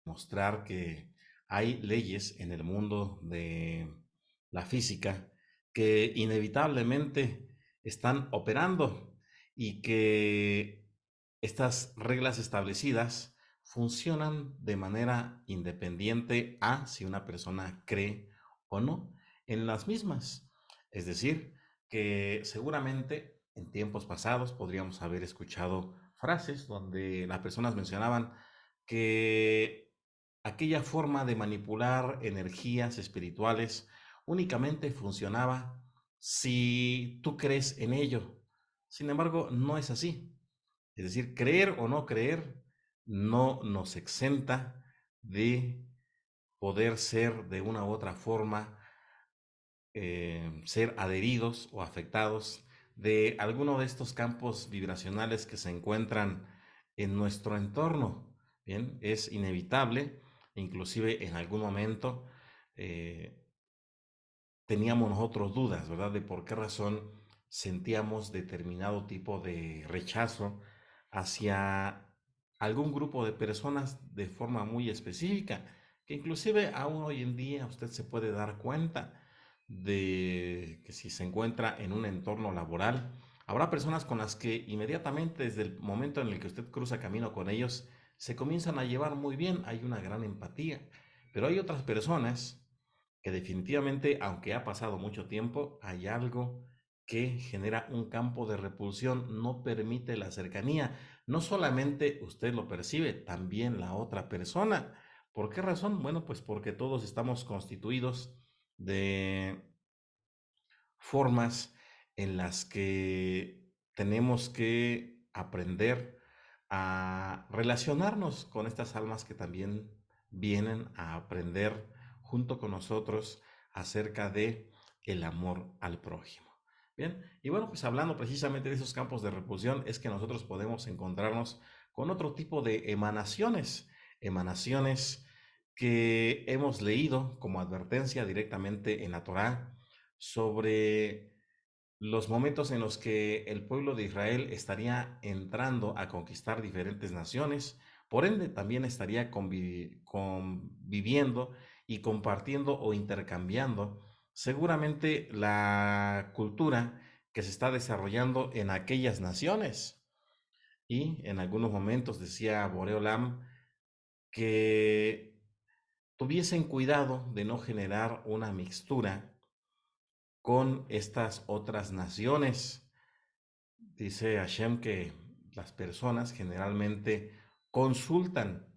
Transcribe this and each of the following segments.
mostrar que hay leyes en el mundo de la física que inevitablemente están operando y que estas reglas establecidas funcionan de manera independiente a si una persona cree o no en las mismas. Es decir, que seguramente en tiempos pasados podríamos haber escuchado frases donde las personas mencionaban que aquella forma de manipular energías espirituales únicamente funcionaba si tú crees en ello. Sin embargo, no es así. Es decir, creer o no creer no nos exenta de poder ser de una u otra forma, ser adheridos o afectados de alguno de estos campos vibracionales que se encuentran en nuestro entorno. Bien, es inevitable, inclusive en algún momento eh, teníamos nosotros dudas, ¿verdad? De por qué razón sentíamos determinado tipo de rechazo hacia algún grupo de personas de forma muy específica, que inclusive aún hoy en día usted se puede dar cuenta de que si se encuentra en un entorno laboral, habrá personas con las que inmediatamente desde el momento en el que usted cruza camino con ellos, se comienzan a llevar muy bien, hay una gran empatía, pero hay otras personas que definitivamente, aunque ha pasado mucho tiempo, hay algo que genera un campo de repulsión, no permite la cercanía. No solamente usted lo percibe, también la otra persona. ¿Por qué razón? Bueno, pues porque todos estamos constituidos de formas en las que tenemos que aprender a relacionarnos con estas almas que también vienen a aprender junto con nosotros acerca de el amor al prójimo. Bien, y bueno, pues hablando precisamente de esos campos de repulsión, es que nosotros podemos encontrarnos con otro tipo de emanaciones que hemos leído como advertencia directamente en la Torá sobre los momentos en los que el pueblo de Israel estaría entrando a conquistar diferentes naciones, por ende también estaría conviviendo y compartiendo o intercambiando seguramente la cultura que se está desarrollando en aquellas naciones. Y en algunos momentos decía Boreolam que tuviesen cuidado de no generar una mixtura con estas otras naciones. Dice Hashem que las personas generalmente consultan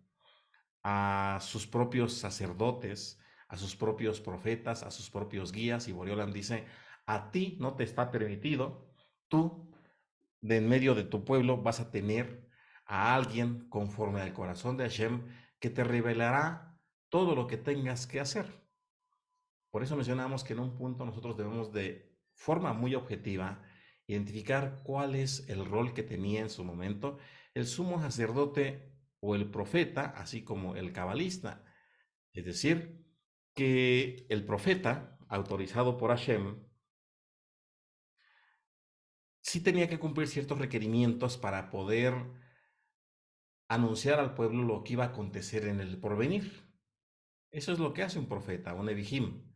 a sus propios sacerdotes, a sus propios profetas, a sus propios guías, y Boriolam dice, a ti no te está permitido, tú de en medio de tu pueblo vas a tener a alguien conforme al corazón de Hashem que te revelará todo lo que tengas que hacer. Por eso mencionamos que en un punto nosotros debemos de forma muy objetiva identificar cuál es el rol que tenía en su momento el sumo sacerdote o el profeta, así como el cabalista. Es decir, que el profeta, autorizado por Hashem, sí tenía que cumplir ciertos requerimientos para poder anunciar al pueblo lo que iba a acontecer en el porvenir. Eso es lo que hace un profeta, un Evihim.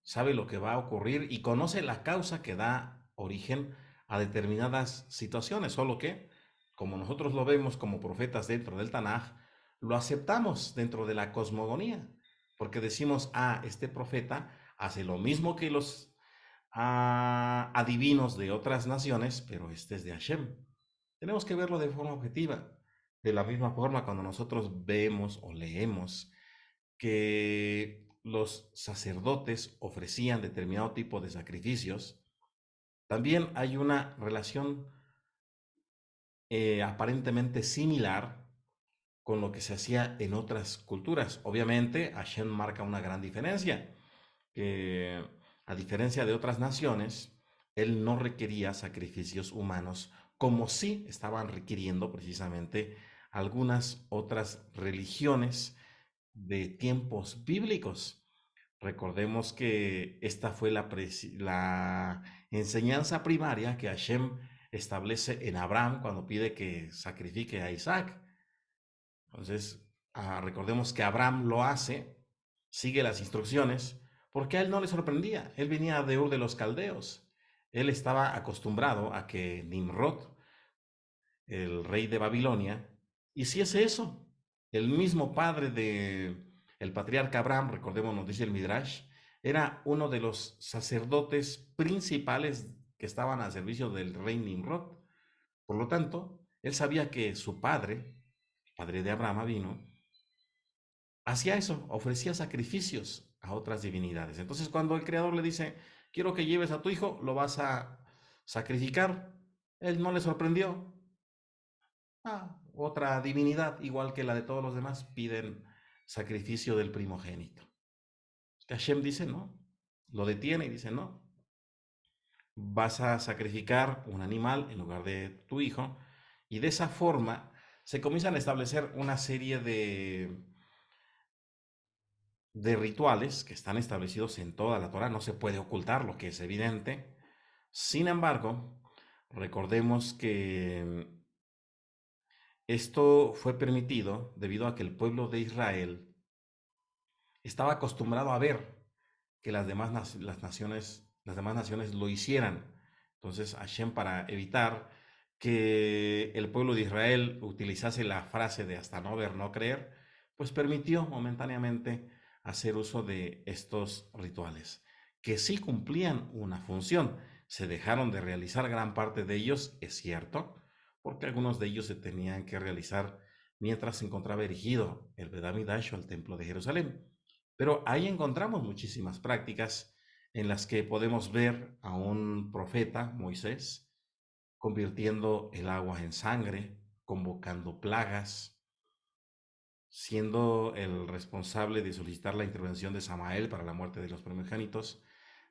Sabe lo que va a ocurrir y conoce la causa que da origen a determinadas situaciones, solo que, como nosotros lo vemos como profetas dentro del Tanaj, lo aceptamos dentro de la cosmogonía, porque decimos, ah, este profeta hace lo mismo que los adivinos de otras naciones, pero este es de Hashem. Tenemos que verlo de forma objetiva. De la misma forma, cuando nosotros vemos o leemos que los sacerdotes ofrecían determinado tipo de sacrificios, también hay una relación aparentemente similar con lo que se hacía en otras culturas. Obviamente, Hashem marca una gran diferencia, que a diferencia de otras naciones, él no requería sacrificios humanos como sí estaban requiriendo precisamente algunas otras religiones de tiempos bíblicos. Recordemos que esta fue la enseñanza primaria que Hashem establece en Abraham cuando pide que sacrifique a Isaac. Entonces, Recordemos que Abraham lo hace, sigue las instrucciones, porque a él no le sorprendía. Él venía de Ur de los Caldeos. Él estaba acostumbrado a que Nimrod, el rey de Babilonia, hiciese eso. El mismo padre de el patriarca Abraham, recordemos, nos dice el Midrash, era uno de los sacerdotes principales que estaban al servicio del rey Nimrod. Por lo tanto, él sabía que su padre, el padre de Abraham vino, hacía eso, ofrecía sacrificios a otras divinidades. Entonces, cuando el Creador le dice, quiero que lleves a tu hijo, lo vas a sacrificar, él no le sorprendió. Otra divinidad, igual que la de todos los demás, piden sacrificio del primogénito. Hashem dice no, lo detiene y dice no, vas a sacrificar un animal en lugar de tu hijo, y de esa forma se comienzan a establecer una serie de rituales que están establecidos en toda la Torah, no se puede ocultar lo que es evidente. Sin embargo, recordemos que esto fue permitido debido a que el pueblo de Israel estaba acostumbrado a ver que las demás naciones lo hicieran. Entonces, Hashem, para evitar que el pueblo de Israel utilizase la frase de hasta no ver, no creer, pues permitió momentáneamente hacer uso de estos rituales, que sí cumplían una función. Se dejaron de realizar gran parte de ellos, es cierto, porque algunos de ellos se tenían que realizar mientras se encontraba erigido el Bet Hamikdash o el Templo de Jerusalén. Pero ahí encontramos muchísimas prácticas en las que podemos ver a un profeta, Moisés, convirtiendo el agua en sangre, convocando plagas, siendo el responsable de solicitar la intervención de Samael para la muerte de los primogénitos.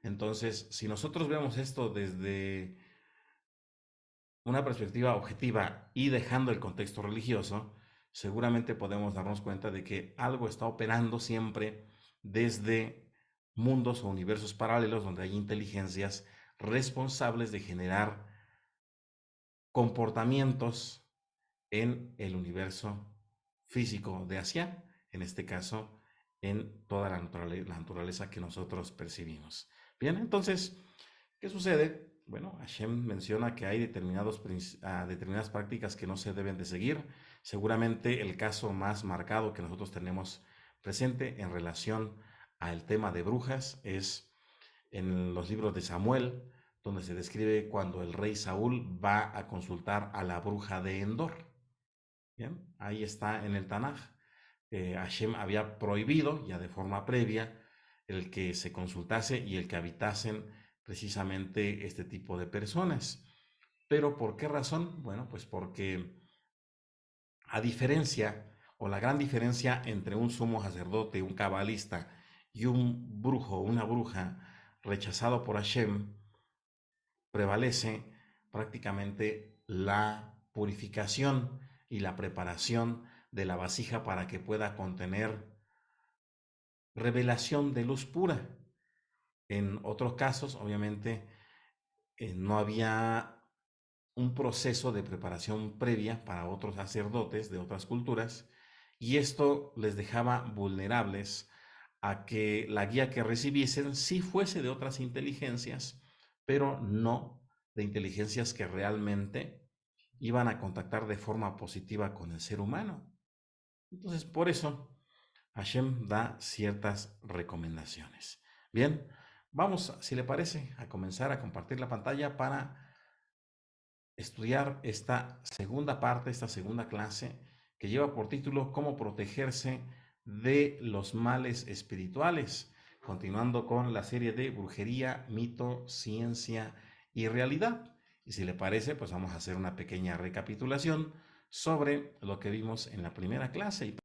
Entonces, si nosotros vemos esto desde una perspectiva objetiva y dejando el contexto religioso, seguramente podemos darnos cuenta de que algo está operando siempre desde mundos o universos paralelos donde hay inteligencias responsables de generar comportamientos en el universo físico de Asia, en este caso en toda la naturaleza que nosotros percibimos. Bien, entonces, ¿qué sucede? Bueno, Hashem menciona que hay determinadas prácticas que no se deben de seguir. Seguramente el caso más marcado que nosotros tenemos presente en relación al tema de brujas es en los libros de Samuel, donde se describe cuando el rey Saúl va a consultar a la bruja de Endor. Bien, ahí está en el Tanaj. Hashem había prohibido ya de forma previa el que se consultase y el que habitasen precisamente este tipo de personas. ¿Pero por qué razón? Bueno, pues porque a diferencia o la gran diferencia entre un sumo sacerdote, un cabalista y un brujo, una bruja rechazado por Hashem, prevalece prácticamente la purificación y la preparación de la vasija para que pueda contener revelación de luz pura. En otros casos, obviamente, no había un proceso de preparación previa para otros sacerdotes de otras culturas, y esto les dejaba vulnerables a que la guía que recibiesen sí fuese de otras inteligencias, pero no de inteligencias que realmente iban a contactar de forma positiva con el ser humano. Entonces, por eso, Hashem da ciertas recomendaciones. Bien, vamos, si le parece, a comenzar a compartir la pantalla para estudiar esta segunda parte, esta segunda clase, que lleva por título Cómo protegerse de los males espirituales, continuando con la serie de brujería, mito, ciencia y realidad. Y si le parece, pues vamos a hacer una pequeña recapitulación sobre lo que vimos en la primera clase y